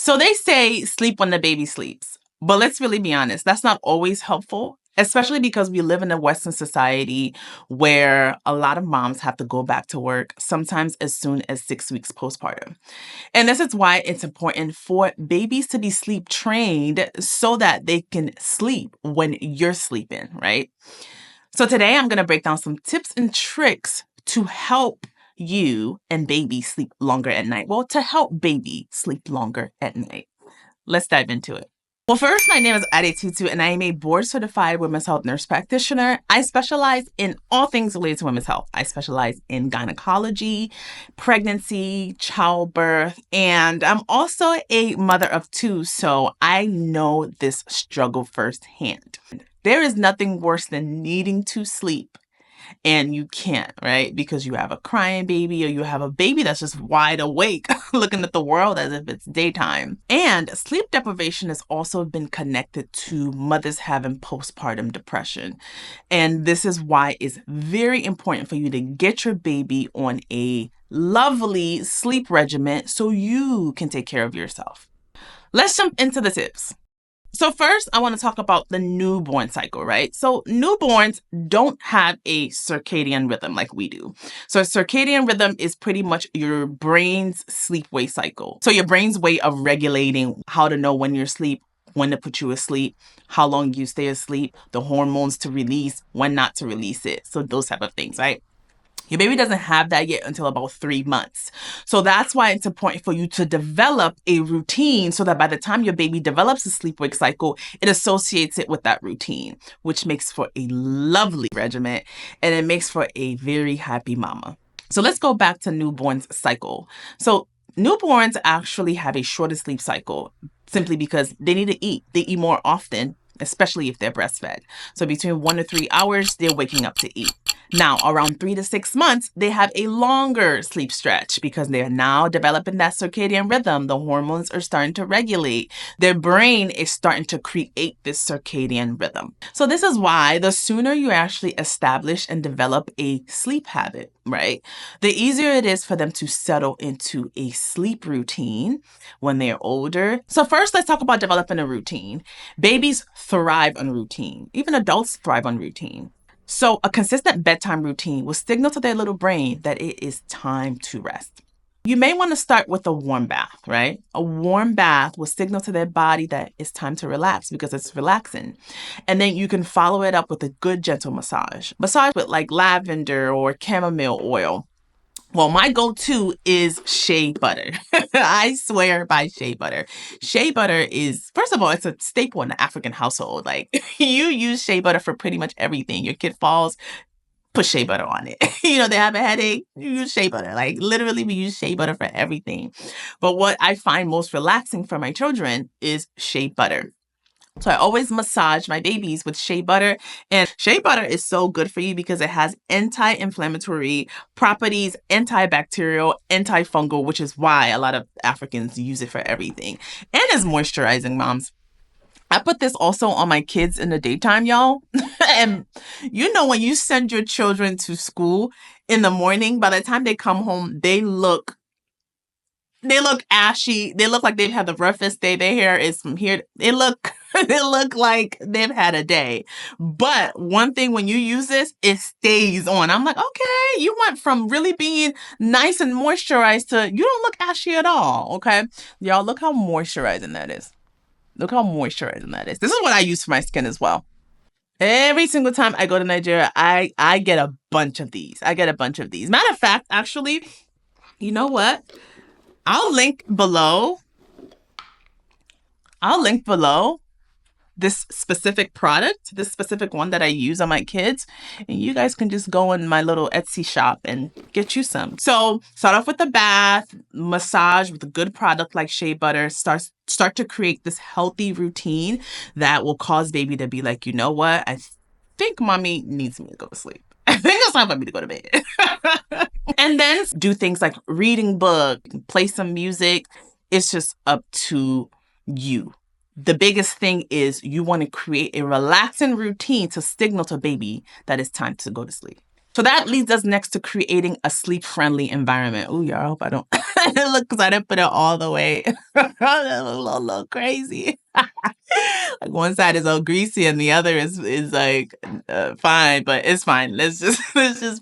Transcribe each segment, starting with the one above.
So they say sleep when the baby sleeps. But let's really be honest, that's not always helpful, especially because we live in a Western society where a lot of moms have to go back to work, sometimes as soon as 6 weeks postpartum. And this is why it's important for babies to be sleep trained so that they can sleep when you're sleeping, right? So today I'm going to break down some tips and tricks to help you and baby sleep longer at night. Well, to help baby sleep longer at night. Let's dive into it. Well, first, my name is Adetutu, and I am a board-certified women's health nurse practitioner. I specialize in all things related to women's health. I specialize in gynecology, pregnancy, childbirth, and I'm also a mother of two, so I know this struggle firsthand. There is nothing worse than needing to sleep and you can't, right? Because you have a crying baby or you have a baby that's just wide awake looking at the world as if it's daytime. And sleep deprivation has also been connected to mothers having postpartum depression. And this is why it's very important for you to get your baby on a lovely sleep regimen so you can take care of yourself. Let's jump into the tips. So first, I want to talk about the newborn cycle, right? So newborns don't have a circadian rhythm like we do. So a circadian rhythm is pretty much your brain's sleep-wake cycle. So your brain's way of regulating how to know when you're asleep, when to put you asleep, how long you stay asleep, the hormones to release, when not to release it. So those type of things, right? Your baby doesn't have that yet until about 3 months. So that's why it's important for you to develop a routine so that by the time your baby develops a sleep-wake cycle, it associates it with that routine, which makes for a lovely regimen and it makes for a very happy mama. So let's go back to newborn's cycle. So newborns actually have a shorter sleep cycle simply because they need to eat. They eat more often, especially if they're breastfed. So between 1 to 3 hours, they're waking up to eat. Now, around 3 to 6 months, they have a longer sleep stretch because they're now developing that circadian rhythm. The hormones are starting to regulate. Their brain is starting to create this circadian rhythm. So this is why the sooner you actually establish and develop a sleep habit, right, the easier it is for them to settle into a sleep routine when they're older. So first, let's talk about developing a routine. Babies thrive on routine. Even adults thrive on routine. So a consistent bedtime routine will signal to their little brain that it is time to rest. You may want to start with a warm bath, right? A warm bath will signal to their body that it's time to relax because it's relaxing. And then you can follow it up with a good gentle massage. Massage with like lavender or chamomile oil. Well, my go-to is shea butter. I swear by shea butter. Shea butter is, first of all, it's a staple in the African household. Like you use shea butter for pretty much everything. Your kid falls, put shea butter on it. They have a headache, you use shea butter. Like literally we use shea butter for everything. But what I find most relaxing for my children is shea butter. So I always massage my babies with shea butter. And shea butter is so good for you because it has anti-inflammatory properties, antibacterial, antifungal, which is why a lot of Africans use it for everything. And it's moisturizing, moms. I put this also on my kids in the daytime, y'all. And when you send your children to school in the morning, by the time they come home, they look ashy. They look like they've had the roughest day. Their hair is from here. They look like they've had a day. But one thing, when you use this, it stays on. I'm like, okay, you went from really being nice and moisturized to you don't look ashy at all. Okay. Y'all, look how moisturizing that is. Look how moisturizing that is. This is what I use for my skin as well. Every single time I go to Nigeria, I get a bunch of these. Matter of fact, actually, you know what? I'll link below this specific product, this specific one that I use on my kids. And you guys can just go in my little Etsy shop and get you some. So start off with the bath, massage with a good product like shea butter. Start to create this healthy routine that will cause baby to be like, you know what? I think mommy needs me to go to sleep. I think it's time for me to go to bed. And then do things like reading book, play some music. It's just up to you. The biggest thing is you want to create a relaxing routine to signal to baby that it's time to go to sleep. So that leads us next to creating a sleep-friendly environment. Ooh, y'all, I hope I don't look, because I didn't put it all the way. a little crazy. Like one side is all greasy and the other is like fine, but it's fine. Let's just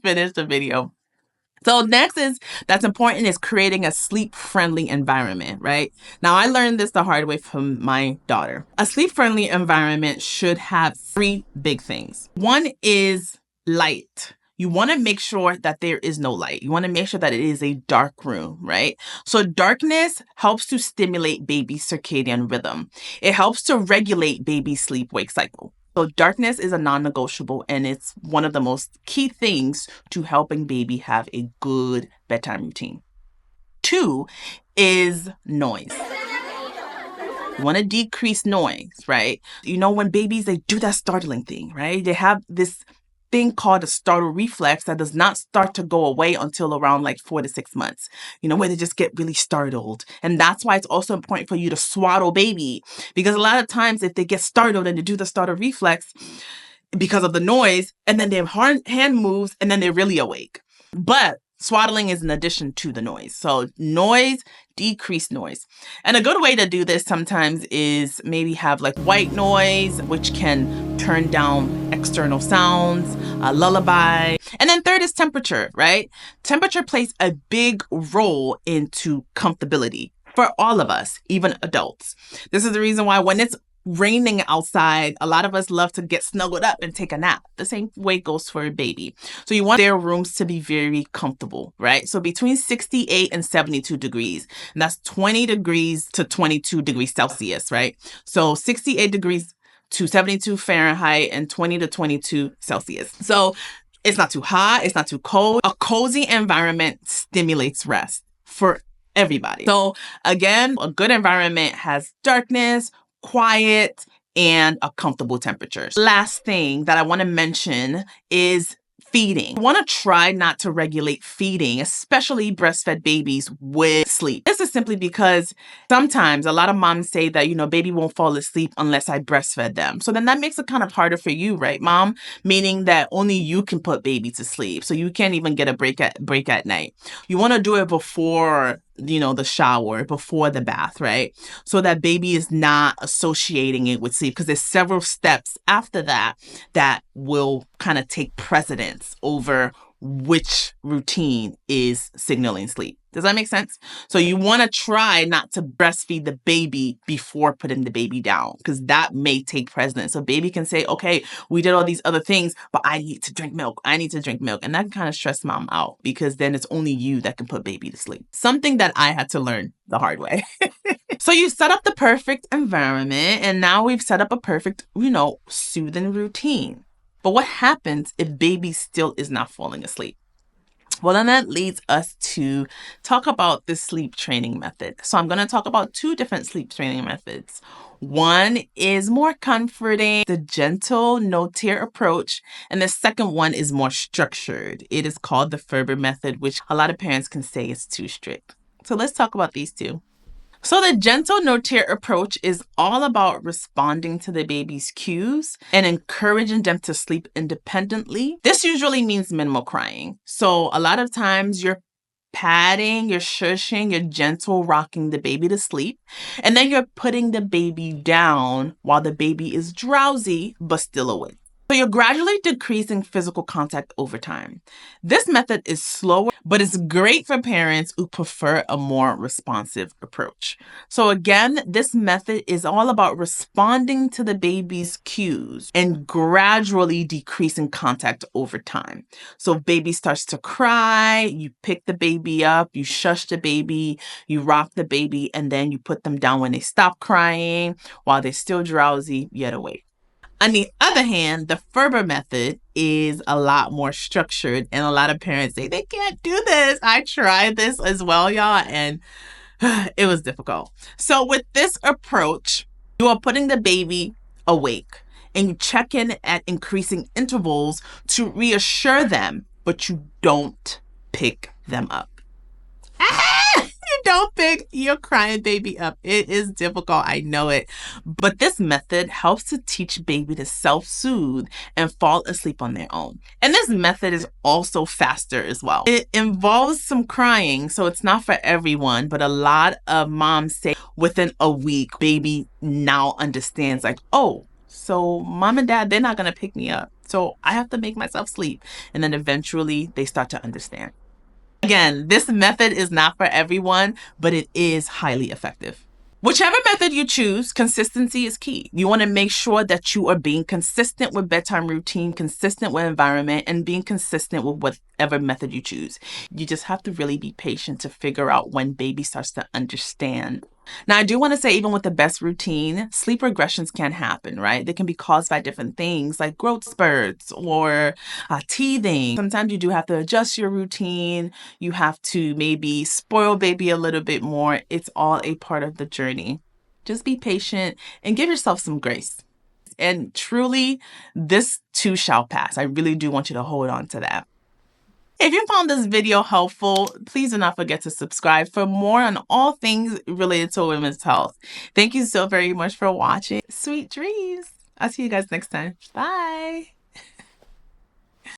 finish the video. So next that's important is creating a sleep-friendly environment, right? Now I learned this the hard way from my daughter. A sleep-friendly environment should have three big things. One is light. You want to make sure that there is no light. You want to make sure that it is a dark room, right? So darkness helps to stimulate baby's circadian rhythm. It helps to regulate baby's sleep-wake cycle. So darkness is a non-negotiable, and it's one of the most key things to helping baby have a good bedtime routine. Two is noise. You want to decrease noise, right? You know, when babies, they do that startling thing, right? They have this thing called a startle reflex that does not start to go away until around like 4 to 6 months, you know, where they just get really startled. And that's why it's also important for you to swaddle baby, because a lot of times if they get startled and they do the startle reflex because of the noise, and then their hand moves and then they're really awake. But swaddling is an addition to the noise. So noise, decrease noise. And a good way to do this sometimes is maybe have like white noise, which can turn down external sounds, a lullaby. And then third is temperature, right? Temperature plays a big role into comfortability for all of us, even adults. This is the reason why when it's raining outside, a lot of us love to get snuggled up and take a nap. The same way goes for a baby. So you want their rooms to be very comfortable, right? So between 68 and 72 degrees, and that's 20 degrees to 22 degrees Celsius, right? So 68 degrees to 72 Fahrenheit and 20 to 22 Celsius. So it's not too hot, it's not too cold. A cozy environment stimulates rest for everybody. So again, a good environment has darkness, quiet, and a comfortable temperature. Last thing that I want to mention is feeding. You want to try not to regulate feeding, especially breastfed babies, with sleep. This is simply because sometimes a lot of moms say that, you know, baby won't fall asleep unless I breastfed them. So then that makes it kind of harder for you, right, mom? Meaning that only you can put baby to sleep. So you can't even get a break at night. You want to do it before, you know, the shower, before the bath, right? So that baby is not associating it with sleep, because there's several steps after that that will kind of take precedence over which routine is signaling sleep. Does that make sense? So you want to try not to breastfeed the baby before putting the baby down, because that may take precedence. So baby can say, okay, we did all these other things, but I need to drink milk. I need to drink milk. And that can kind of stress mom out, because then it's only you that can put baby to sleep. Something that I had to learn the hard way. So you set up the perfect environment, and now we've set up a perfect, you know, soothing routine. But what happens if baby still is not falling asleep? Well, then that leads us to talk about the sleep training method. So I'm going to talk about two different sleep training methods. One is more comforting, the gentle, no-tear approach. And the second one is more structured. It is called the Ferber method, which a lot of parents can say is too strict. So let's talk about these two. So the gentle no-tear approach is all about responding to the baby's cues and encouraging them to sleep independently. This usually means minimal crying. So a lot of times you're patting, you're shushing, you're gentle rocking the baby to sleep, and then you're putting the baby down while the baby is drowsy but still awake. So you're gradually decreasing physical contact over time. This method is slower, but it's great for parents who prefer a more responsive approach. So again, this method is all about responding to the baby's cues and gradually decreasing contact over time. So if baby starts to cry, you pick the baby up, you shush the baby, you rock the baby, and then you put them down when they stop crying while they're still drowsy yet awake. On the other hand, the Ferber method is a lot more structured, and a lot of parents say they can't do this. I tried this as well, y'all, and it was difficult. So with this approach, you are putting the baby awake, and you check in at increasing intervals to reassure them, but you don't pick them up. you don't pick your crying baby up. It is difficult, I know it. But this method helps to teach baby to self-soothe and fall asleep on their own. And this method is also faster as well. It involves some crying, so it's not for everyone, but a lot of moms say within a week, baby now understands like, oh, so mom and dad, they're not going to pick me up. So I have to make myself sleep. And then eventually they start to understand. Again, this method is not for everyone, but it is highly effective. Whichever method you choose, consistency is key. You want to make sure that you are being consistent with bedtime routine, consistent with environment, and being consistent with whatever method you choose. You just have to really be patient to figure out when baby starts to understand. Now, I do want to say, even with the best routine, sleep regressions can happen, right? They can be caused by different things like growth spurts or teething. Sometimes you do have to adjust your routine. You have to maybe spoil baby a little bit more. It's all a part of the journey. Just be patient and give yourself some grace. And truly, this too shall pass. I really do want you to hold on to that. If you found this video helpful, please do not forget to subscribe for more on all things related to women's health. Thank you so very much for watching. Sweet dreams. I'll see you guys next time. Bye.